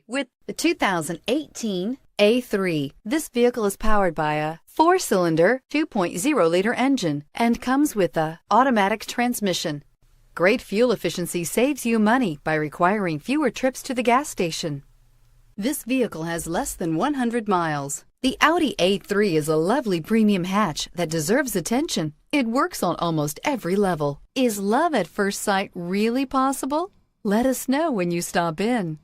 With the 2018 A3. This vehicle is powered by a 4-cylinder, 2.0-liter engine and comes with a automatic transmission. Great fuel efficiency saves you money by requiring fewer trips to the gas station. This vehicle has less than 100 miles. The Audi A3 is a lovely premium hatch that deserves attention. It works on almost every level. Is love at first sight really possible? Let us know when you stop in.